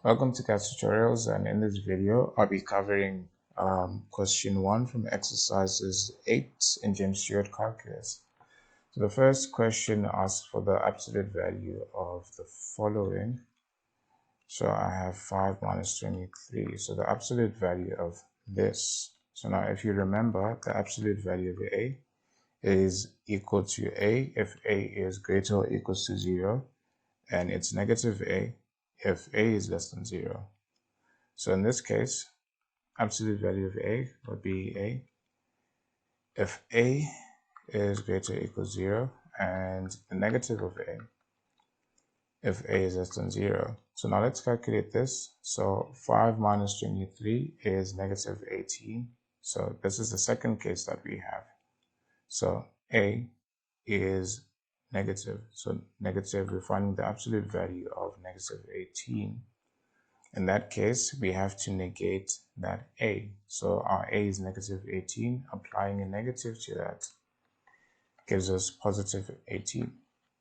Welcome to Khetz Tutorials, and in this video I'll be covering question 1 from exercises 8 in James Stewart calculus. So the first question asks for the absolute value of the following. So I have 5 minus 23, so the absolute value of this. So now if you remember, the absolute value of A is equal to A if A is greater or equals to 0, and it's negative A if A is less than 0. So in this case, absolute value of A would be A if A is greater or equals 0, and the negative of A if A is less than 0. So now let's calculate this. So 5 minus 23 is negative 18. So this is the second case that we have. So A is negative. So negative, we're finding the absolute value of negative 18. In that case, we have to negate that A. So our A is negative 18. Applying a negative to that gives us positive 18.